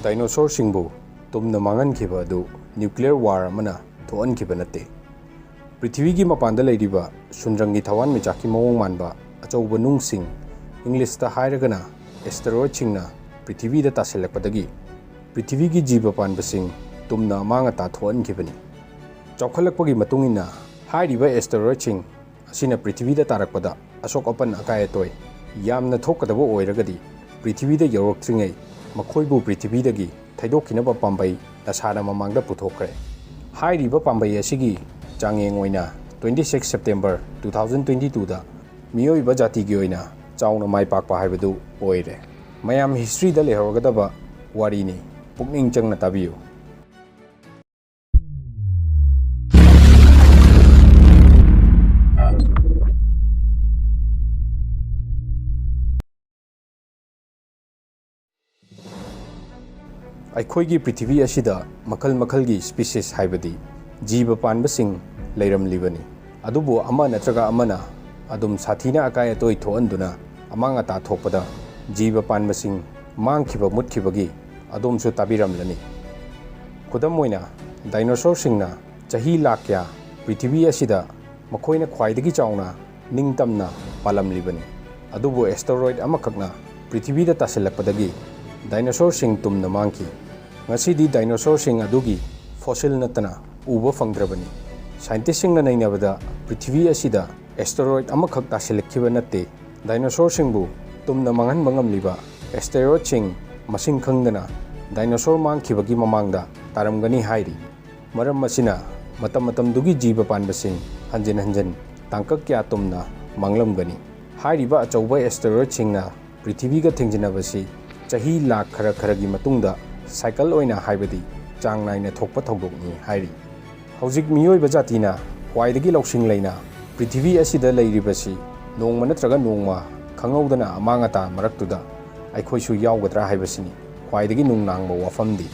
Dinosaur-singbu tumna mangankiba adu nuclear war amana thoankiba natte. Prithivigi mapanda leiriba sunrangi thawan michaki mawong manba achauba nungsing English ta hairagana asteroid singna Prithivi da tasilakpadagi Prithivigi jiba panbasing tumna amanga ta thoankibani. Chawkhalakpagi matungina hairiba asteroid sing asina Prithivi da tarakpada asok apan akayatoy yamna thokadaba oiragadi Prithivi da yorokthringai Makhoibu Prithivi dagi thaidokinaba pambai nasana mamangda puthokre. Hairiba pambai asigi changeng oina 26 September 2022 da miyoiba jati gi oina Chaona mai pakpa haibadu oire. Mayam history da lehorgadaba warini pukning changna tabiyu. Aikhoigi Prithivi asida makal makalgi species haibadi jiba panbasing leiramlibani. Adubu ama natraga amana adum sathina akaya toy thoanduna amanga ta thokpada jiba panbasing mangkhiba mutkibagi adumsu tabiramlani. Khudam moina dinosaur singna chahi lakya Prithivi asida makhoina khwaidagi chauna ningtamna palamlibani. Adubu asteroid amakakna Prithivi da tasilakpadagi Dinosaur sing tumna mangki. Ngasidi dinosaur sing adugi fossil natana uba fangdrabani. Scientist sing na nainabada Prithivi asida asteroid amakhak tasilakkiba natte. Dinosaur singbu tumna mangan mangamliba asteroid sing masing khangdana dinosaur mangkibagi mamangda taramgani hairi. Maram masina matam dugi jiba panbasing hanjan tangkak kya tumna manglamgani. Hairiba achauba asteroid singna Prithivi ga thengjinabasi chahi lakh khara-kharagi matungda cycle oina haibadi chang naina thokpa thogdokni hairi. Hojik miyoiba jatina Khwaidagi Loushing leina Prithivi asida leiribasi nongma natraga nongma khangawdana amangata maraktuda aikhoisu yawgadra haibasini Khwaidagi nungnangba wafamdi.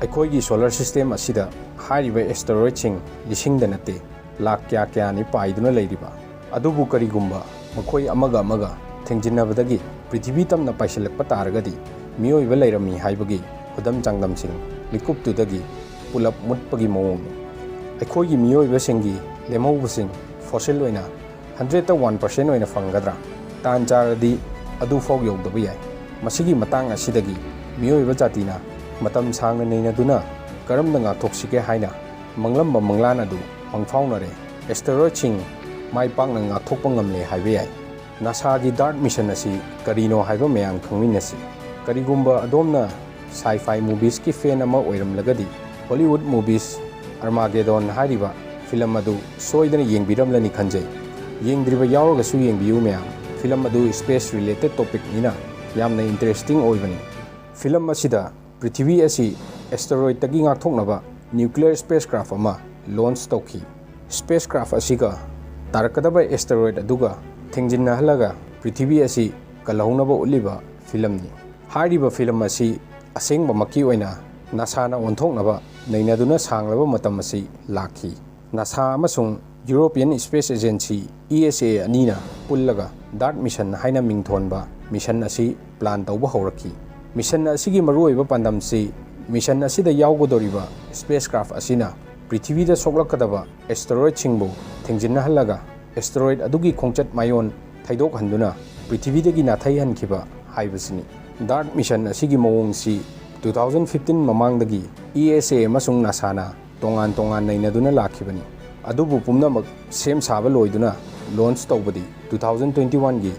Aikhoigi solar system asida hairiba asteroid sing lisingda natte lakh kya ni paiduna leiriba. Adubu karigumba makhoi amaga thengjinabadagi Prithivi tamna paisilakpa taragadi miyoiba leirami haibagi khudam changdamsing likuptudagi pulap mutpagi mawong. Aikhoigi miyoiba singi lemawbasing fossil oina 101% oina fangadra tan charadi adu fog yogdaba yai. Masigi matang asidagi miyoiba jatina matam sangna neinaduna karamna ngakthoksigge haina manglamba manglan adu mangfaunare asteroid sing mai pakna ngakthokpa ngamle haiba yai. NASA gi DART mission asi karino haiba mayam khangminasi. Karigumba adomna sci-fi movies ki fan ama oiramlagadi Hollywood movies Armageddon hariba film adu soidana yengbiramlani khanjai. Yengdriba yawragasu yengbiyu mayam. Film adu space related topic nina yamna interesting oibani. Film asida Prithivi asi asteroid tagi ngakthoknaba nuclear spacecraft ama launch tawki. Spacecraft asiga tarakadaba asteroid aduga thengjinna halaga Prithivi asi kalaunaba uliba film ni. Hairiba film asi asengba maki oina NASA na onthoknaba neinaduna sanglaba matam asi lakhi. NASA amasung European Space Agency ESA anina pullaga DART mission haina mingthonba mission asi plan tawba hawraki. Mission asigi maruoiba pandamsi mission asida yawgodoriba spacecraft asina Prithivi da soklakadaba asteroid singbu thengjinna halaga asteroid adugi khongchat mayon thaidok handuna Prithivi dagi nathai hankiba haibasini. DART mission asigi mawongsi 2015 mamangdagi ESA amasung NASA na tongan nainaduna lakhibani. Adubu pumnamak sem saba loiduna launch tawbadi 2021 gi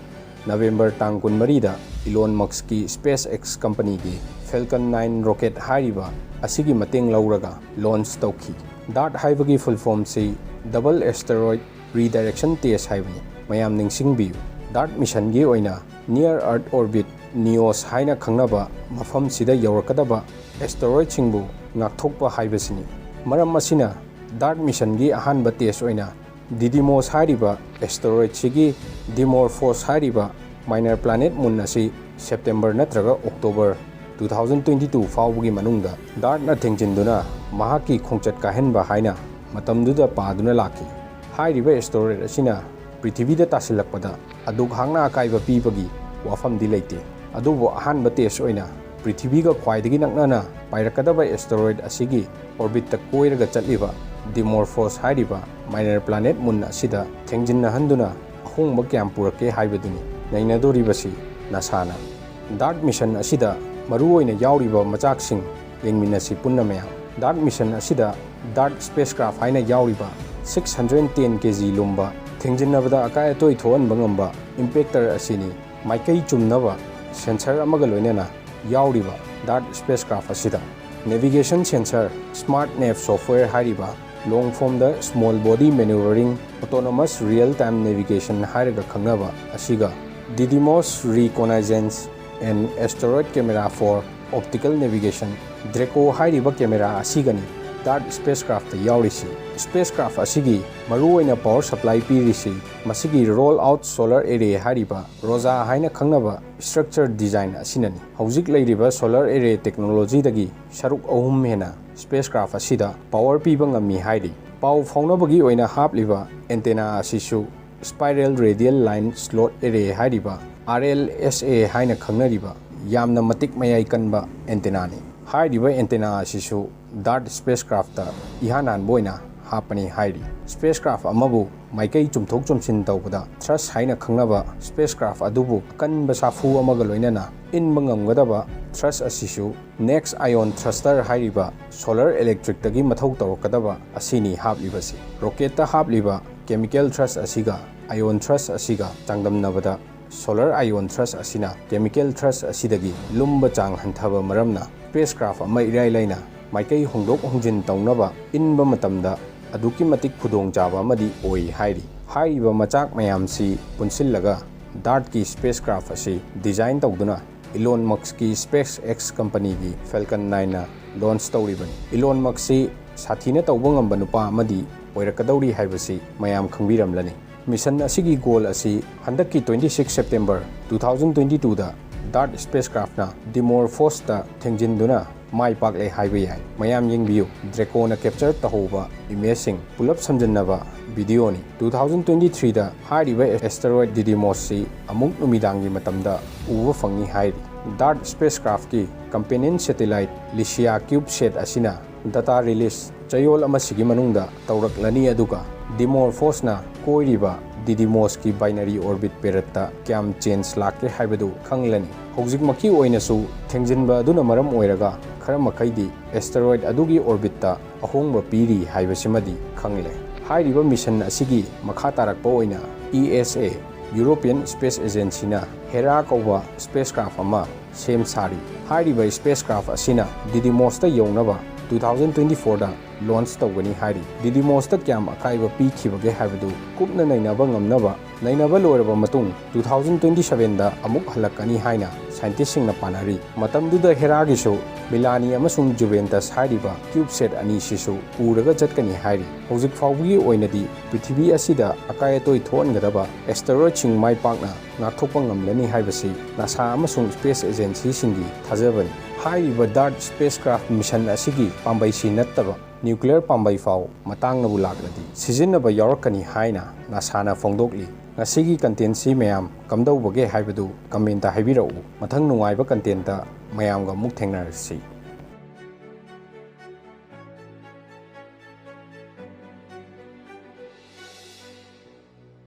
November tang 13 da Elon Musk ki SpaceX company gi Falcon 9 rocket hariba asigi mateng lauraga launch tawki. DART haibagi full form si double asteroid redirection test haibani. Mayam ningsingbiyu DART mission gi oina near earth orbit NEOS haina khangnaba mafam sida yawrakadaba asteroid singbu ngakthokpa haibasini. Maram asina DART mission gi ahanba test oina Didymos hariba asteroid sigi Dimorphos hariba minor planet moon asi September natraga October 2022 fawbugi manungda DART na thengjinduna mahaki khongchat kahenba haina matamduda paduna lakhi. Hairiba asteroid asina Prithivi da tasilakpada aduk hangna akaiba pibagi wafam di leite. Adubo ahanba test oina ꯄ꯭ꯔꯤꯊꯤꯕꯤꯒ ꯈ꯭ꯋꯥꯏꯗꯒꯤ ꯅꯛꯅꯅ ꯄꯥꯏꯔꯛꯀꯗꯕ steroid ꯑꯁꯤꯒꯤ ꯑꯣꯔꯕꯤꯠꯇ ꯀꯣꯏꯔꯒ ꯆꯠꯂꯤꯕ ꯗꯤꯃꯣꯔꯐꯣꯁ ꯍꯥꯏꯔꯤꯕ minor planet moon ꯑꯁꯤꯗ ꯊꯦꯡꯖꯤꯟꯅꯍꯟꯗꯨꯅ ꯑꯍꯣꯡꯕ ꯀꯌꯥꯝ ꯄꯨꯔꯛꯀꯦ ꯍꯥꯏꯕꯗꯨꯅꯤ ꯅꯩꯅꯗꯣꯔꯤꯕꯁꯤ ꯅꯥꯁꯥꯅ꯫ ꯗꯥꯔꯠ ꯃꯤꯁꯟ ꯑꯁꯤꯗ ꯃꯔꯨꯑꯣꯏꯅ ꯌꯥꯎꯔꯤꯕ ꯃꯆꯥꯛꯁꯤꯡ ꯌꯦꯡꯃꯤꯟꯅꯁꯤ ꯄꯨꯟꯅ ꯃꯌꯥꯝ꯫ ꯗꯥꯔꯠ ꯃꯤꯁꯟ ꯑꯁꯤꯗ ꯗꯥꯔꯠ ꯁ꯭ꯄꯦꯁꯀ꯭ꯔꯥꯐ ꯍꯥꯏꯅ ꯌꯥꯎꯔꯤꯕ 610 kg ꯂꯨꯝꯕ ꯊꯦꯡꯖꯤꯟꯅꯕꯗ ꯑꯀꯥꯏ ꯑꯇꯣꯏ ꯊꯣꯛꯍꯟꯕ ꯉꯝꯕ ꯏꯝꯄꯦꯛꯇꯔ ꯑꯁꯤꯅꯤ꯫ ꯃꯥꯏꯀꯩ ꯆꯨꯝꯅꯕ ꯁꯦꯟꯁꯔ ꯑꯃꯒ ꯂꯣꯏꯅꯅ ꯌꯥꯎꯔꯤꯕ ꯗꯥꯔꯠ ꯁ꯭ꯄꯦꯁꯀ꯭ꯔꯥꯐ ꯑꯁꯤꯗ navigation sensor, smart nav software ꯍꯥꯏꯔꯤꯕ ꯂꯣꯡ ꯐꯣꯝꯗ small body maneuvering autonomous real time navigation ꯍꯥꯏꯔꯒ ꯈꯪꯅꯕ ꯑꯁꯤꯒ Didymos reconnaissance and asteroid camera for optical navigation DRACO ꯍꯥꯏꯔꯤꯕ ꯀꯦꯃꯦꯔꯥ ꯑꯁꯤꯒꯅꯤ ꯗꯥꯔꯠ ꯁ꯭ꯄꯦꯁꯀ꯭ꯔꯥꯐꯇ ꯌꯥꯎꯔꯤꯁꯤ꯫ ꯁ꯭ꯄꯦꯁꯀ꯭ꯔꯥꯐ ꯑꯁꯤꯒꯤ ꯃꯔꯨꯑꯣꯏꯅ ꯄꯥꯋꯔ ꯁꯄ꯭ꯂꯥꯏ ꯄꯤꯔꯤꯁꯤ ꯃꯁꯤꯒꯤ ꯔꯣꯜ ꯑꯥꯎꯠ ꯁꯣꯂꯔ ꯑꯦꯔꯦ ꯍꯥꯏꯔꯤꯕ ꯔꯣꯖꯥ ꯍꯥꯏꯅ ꯈꯪꯅꯕ ꯁ꯭ꯇ꯭ꯔꯛꯆꯔ ꯗꯤꯖꯥꯏꯟ ꯑꯁꯤꯅꯅꯤ꯫ ꯍꯧꯖꯤꯛ ꯂꯩꯔꯤꯕ ꯁꯣꯂꯔ ꯑꯦꯔꯦ ꯇꯦꯛꯅꯣꯂꯣꯖꯤꯗꯒꯤ ꯁꯔꯨꯛ 3 ꯍꯦꯟꯅ ꯁ꯭ꯄꯦꯁꯀ꯭ꯔꯥꯐ ꯑꯁꯤꯗ ꯄꯥꯋꯔ ꯄꯤꯕ ꯉꯝꯃꯤ ꯍꯥꯏꯔꯤ꯫ ꯄꯥꯎ ꯐꯥꯎꯅꯕꯒꯤ ꯑꯣꯏꯅ ꯍꯥꯞꯂꯤꯕ ꯑꯦꯟꯇꯦꯅꯥ ꯑꯁꯤꯁꯨ ꯁ꯭ꯄꯥꯏꯔꯦꯜ ꯔꯦꯗꯤꯌꯦꯜ ꯂꯥꯏꯟ ꯁ꯭ꯂꯣꯠ ꯑꯦꯔꯦ ꯍꯥꯏꯔꯤꯕ RLSA ꯍꯥꯏꯅ ꯈꯪꯅꯔꯤꯕ ꯌꯥꯝꯅ ꯃꯇꯤꯛ ꯃꯌꯥꯏ ꯀꯟꯕ ꯑꯦꯟꯇꯦꯅꯥꯅꯤ꯫ ꯍꯥꯏꯔꯤꯕ ꯑꯦꯟꯇꯦꯅꯥ ꯑꯁꯤꯁꯨ ꯗꯥꯔꯠ ꯁ꯭ꯄꯦꯁꯀ꯭ꯔꯥꯐꯇ ꯏꯍꯥꯟ ꯍꯥꯟꯕ ꯑꯣꯏꯅ ꯍꯥꯞꯄꯅꯤ ꯍꯥꯏꯔꯤ꯫ ꯁ꯭ꯄꯦꯁꯀ꯭ꯔꯥꯐ ꯑꯃꯕꯨ ꯃꯥꯏꯀꯩ ꯆꯨꯝꯊꯣꯛ ꯆꯨꯝꯁꯤꯟ ꯇꯧꯕꯗ ꯊ꯭ꯔꯁ ꯍꯥꯏꯅ ꯈꯪꯅꯕ ꯁ꯭ꯄꯦꯁꯀ꯭ꯔꯥꯐ ꯑꯗꯨꯕꯨ ꯑꯀꯟꯕ ꯁꯥꯐꯨ ꯑꯃꯒ ꯂꯣꯏꯅꯅ ꯏꯟꯕ ꯉꯝꯒꯗꯕ ꯊ꯭ꯔꯁ ꯑꯁꯤꯁꯨ ꯅꯦꯛꯁ ꯑꯥꯏꯑꯣꯟ ꯊ꯭ꯔꯁꯇꯔ ꯍꯥꯏꯔꯤꯕ ꯁꯣꯂꯔ ꯏꯂꯦꯛꯇ꯭ꯔꯤꯛꯇꯒꯤ ꯃꯊꯧ ꯇꯧꯔꯛꯀꯗꯕ ꯑꯁꯤꯅꯤ ꯍꯥꯞꯂꯤꯕꯁꯤ꯫ ꯔꯣꯀꯦꯠꯇ ꯍꯥꯞꯂꯤꯕ ꯀꯦꯃꯤꯀꯦꯜ ꯊ꯭ꯔꯁ ꯑꯁꯤꯒ ꯑꯥꯏꯑꯣꯟ ꯊ꯭ꯔꯁ ꯑꯁꯤꯒ ꯆꯥꯡꯗꯝꯅꯕꯗ ꯁꯣꯂꯔ ꯑꯥꯏꯑꯣꯟ ꯊ꯭ꯔꯁ ꯑꯁꯤꯅ ꯀꯦꯃꯤꯀꯦꯜ ꯊ꯭ꯔꯁ ꯑꯁꯤꯗꯒꯤ ꯂꯨꯝꯕ ꯆꯥꯡ ꯍꯟꯊꯕ ꯃꯔꯝꯅ ꯁ꯭ꯄꯦꯁꯀ꯭ꯔꯥꯐ ꯑꯃ ꯏꯔꯥꯏ ꯂꯥꯏꯅ ꯃꯥꯏꯀꯩ ꯍꯣꯡꯗꯣꯛ ꯍꯣꯡꯖꯤꯟ ꯇꯧꯅꯕ ꯏꯟꯕ ꯃꯇꯝꯗ ꯑꯗꯨꯛꯀꯤ ꯃꯇꯤꯛ ꯈꯨꯗꯣꯡꯆꯥꯕ ꯑꯃꯗꯤ ꯑꯣꯏ ꯍꯥꯏꯔꯤ꯫ ꯍꯥꯏꯔꯤꯕ ꯃꯆꯥꯛ ꯃꯌꯥꯝꯁꯤ ꯄꯨꯟꯁꯤꯜꯂꯒ ꯗꯥꯔꯠꯀꯤ ꯁ꯭ꯄꯦꯁꯀ꯭ꯔꯥꯐ ꯑꯁꯤ ꯗꯤꯖꯥꯏꯟ ꯇꯧꯗꯨꯅ ꯏꯂꯣꯟ ꯃꯛꯁꯀꯤ ꯁ꯭ꯄꯦꯁ ꯑꯦꯛꯁ ꯀꯝꯄꯅꯤꯒꯤ ꯐꯦꯜꯀꯟ 9ꯅ ꯂꯣꯟꯆ ꯇꯧꯔꯤꯕꯅꯤ꯫ ꯏꯂꯣꯟ ꯃꯛꯁꯤ ꯁꯥꯊꯤꯅ ꯇꯧꯕ ꯉꯝꯕ ꯅꯨꯄꯥ ꯑꯃꯗꯤ ꯑꯣꯏꯔꯛꯀꯗꯧꯔꯤ ꯍꯥꯏꯕꯁꯤ ꯃꯌꯥꯝ ꯈꯪꯕꯤꯔꯝꯂꯅꯤ꯫ ꯃꯤꯁꯟ ꯑꯁꯤꯒꯤ ꯒꯣꯜ ꯑꯁꯤ ꯍꯟꯗꯛꯀꯤ 26 ꯁꯦꯞꯇꯦꯝꯕꯔ 2022ꯗ ꯗꯥꯔꯠ ꯁ꯭ꯄꯦꯁꯀ꯭ꯔꯥꯐꯅ ꯗꯤꯃꯣꯔꯐꯣꯁꯇ ꯊꯦꯡꯖꯤꯟꯗꯨꯅ ꯃꯥꯏ ꯄꯥꯛꯂꯦ ꯍꯥꯏꯕ ꯌꯥꯏ꯫ ꯃꯌꯥꯝ ꯌꯦꯡꯕꯤꯌꯨ ꯗ꯭ꯔꯦꯀꯣꯅ ꯀꯦꯞꯆꯔ ꯇꯧꯍꯧꯕ ꯏꯃꯦꯖꯁꯤꯡ ꯄꯨꯂꯞ ꯁꯝꯖꯤꯟꯅꯕ ꯚꯤꯗꯤꯑꯣꯅꯤ꯫ 2023ꯗ ꯍꯥꯏꯔꯤꯕ ꯑꯦꯁꯇꯦꯔꯣꯏꯗ ꯗꯤꯗꯤꯃꯣꯁꯁꯤ ꯑꯃꯨꯛ ꯅꯨꯃꯤꯗꯥꯡꯒꯤ ꯃꯇꯝꯗ ꯎꯕ ꯐꯪꯅꯤ ꯍꯥꯏꯔꯤ꯫ ꯗꯥꯔꯠ ꯁ꯭ꯄꯦꯁꯀ꯭ꯔꯥꯐꯀꯤ ꯀꯝꯄꯦꯅꯤꯌꯟ ꯁꯦꯇꯦꯂꯥꯏꯠ ꯂꯤꯁꯤꯌꯥ ꯀ꯭ꯌꯨꯕꯁꯦꯠ ꯑꯁꯤꯅ ꯗꯇꯥ ꯔꯤꯂꯤꯁ ꯆꯌꯣꯜ ꯑꯃꯁꯤꯒꯤ ꯃꯅꯨꯡꯗ ꯇꯧꯔꯛꯂꯅꯤ ꯑꯗꯨꯒ ꯗꯤꯃꯣꯔꯐꯣꯁꯅ ꯀꯣꯏꯔꯤꯕ ꯗꯤꯗꯤꯃꯣꯁꯀꯤ ꯕꯥꯏꯅꯔꯤ ꯑꯣꯔꯕꯤꯠ ꯄꯦꯔꯠꯇ ꯀꯌꯥꯝ ꯆꯦꯟꯖ ꯂꯥꯛꯀꯦ ꯍꯥꯏꯕꯗꯨ ꯈꯪꯂꯅꯤ꯫ ꯍꯧꯖꯤꯛꯃꯛꯀꯤ ꯑꯣꯏꯅꯁꯨ ꯊꯦꯡꯖꯤꯟꯕ ꯑꯗꯨꯅ ꯃꯔꯝ ꯑꯣꯏꯔꯒ ꯈꯔ ꯃꯈꯩꯗꯤ ꯑꯦꯁꯇꯦꯔꯣꯏꯗ ꯑꯗꯨꯒꯤ ꯑꯣꯔꯕꯤꯠꯇ ꯑꯍꯣꯡꯕ ꯄꯤꯔꯤ ꯍꯥꯏꯕꯁꯤꯃꯗꯤ ꯈꯪꯂꯦ꯫ ꯍꯥꯏꯔꯤꯕ ꯃꯤꯁꯟ ꯑꯁꯤꯒꯤ ꯃꯈꯥ ꯇꯥꯔꯛꯄ ꯑꯣꯏꯅ ESA ꯌꯨꯔꯣꯄꯤꯌꯟ ꯁ꯭ꯄꯦꯁ ꯑꯦꯖꯦꯟꯁꯤꯅ ꯍꯦꯔꯥ ꯀꯧꯕ ꯁ꯭ꯄꯦꯁꯀ꯭ꯔꯥꯐ ꯑꯃ ꯁꯦꯝ ꯁꯥꯔꯤ꯫ ꯍꯥꯏꯔꯤꯕ ꯁ꯭ꯄꯦꯁꯀ꯭ꯔꯥꯐ ꯑꯁꯤꯅ ꯗꯤꯗꯤꯃꯣꯁꯇ ꯌꯧꯅꯕ 2024ꯗ ꯂꯣꯟꯆ ꯇꯧꯒꯅꯤ ꯍꯥꯏꯔꯤ꯫ ꯗꯤꯗꯤꯃꯣꯁꯇ ꯀꯌꯥꯝ ꯑꯀꯥꯏꯕ ꯄꯤꯈꯤꯕꯒꯦ ꯍꯥꯏꯕꯗꯨ ꯀꯨꯞꯅ ꯅꯩꯅꯕ ꯉꯝꯅꯕ ꯅꯩꯅꯕ ꯂꯣꯏꯔꯕ ꯃꯇꯨꯡ 2027ꯗ ꯑꯃꯨꯛ ꯍꯜꯂꯛꯀꯅꯤ ꯍꯥꯏꯅ ꯁꯥꯏꯟꯇꯤꯁꯁꯤꯡꯅ ꯄꯥꯅꯔꯤ꯫ ꯃꯇꯝꯗꯨꯗ ꯍꯦꯔꯥꯒꯤꯁꯨ ꯃꯤꯂꯥꯅꯤ ꯑꯃꯁꯨꯡ ꯖꯨꯚꯦꯟꯇꯁ ꯍꯥꯏꯔꯤꯕ ꯀ꯭ꯌꯨꯕꯁꯦꯠ ꯑꯅꯤꯁꯤꯁꯨ ꯄꯨꯔꯒ ꯆꯠꯀꯅꯤ ꯍꯥꯏꯔꯤ꯫ ꯍꯧꯖꯤꯛ ꯐꯥꯎꯕꯒꯤ ꯑꯣꯏꯅꯗꯤ ꯄ꯭ꯔꯤꯊꯤꯕꯤ ꯑꯁꯤꯗ ꯑꯀꯥꯏ ꯑꯇꯣꯏ ꯊꯣꯛꯍꯟꯒꯗꯕ ꯑꯦꯁꯇꯦꯔꯣꯏꯗꯁꯤꯡ ꯃꯥꯏ ꯄꯥꯛꯅ ꯉꯥꯛꯊꯣꯛꯄ ꯉꯝꯂꯅꯤ ꯍꯥꯏꯕꯁꯤ ꯅꯥꯁꯥ ꯑꯃꯁꯨꯡ ꯁ꯭ꯄꯦꯁ ꯑꯦꯖꯦꯟꯁꯤꯁꯤꯡꯒꯤ ꯊꯥꯖꯕꯅꯤ꯫ ꯍꯥꯏꯔꯤꯕ ꯗꯥꯔꯠ ꯁ꯭ꯄꯦꯁꯀ꯭ꯔꯥꯐ ꯃꯤꯁꯟ ꯑꯁꯤꯒꯤ ꯄꯥꯝꯕꯩꯁꯤ ꯅꯠꯇꯕ ꯅ꯭ꯌꯨꯀ꯭ꯂꯤꯌꯔ ꯄꯥꯝꯕꯩ ꯐꯥꯎ ꯃꯇꯥꯡꯅꯕꯨ ꯂꯥꯛꯂꯗꯤ ꯁꯤꯖꯤꯟꯅꯕ ꯌꯥꯎꯔꯛꯀꯅꯤ ꯍꯥꯏꯅ ꯅꯥꯁꯥꯅ ꯐꯣꯡꯗꯣꯛꯂꯤ꯫ ꯉꯁꯤꯒꯤ ꯀꯟꯇꯦꯟꯠꯁꯤ ꯃꯌꯥꯝ ꯀꯝꯗꯧꯕꯒꯦ ꯍꯥꯏꯕꯗꯨ ꯀꯃꯦꯟꯇ ꯍꯥꯏꯕꯤꯔꯛꯎ꯫ ꯃꯊꯪ ꯅꯨꯡꯉꯥꯏꯕ ꯀꯟꯇꯦꯟꯠꯇ ꯃꯌꯥꯝꯒ ꯑꯃꯨꯛ ꯊꯦꯡꯅꯔꯁꯤ꯫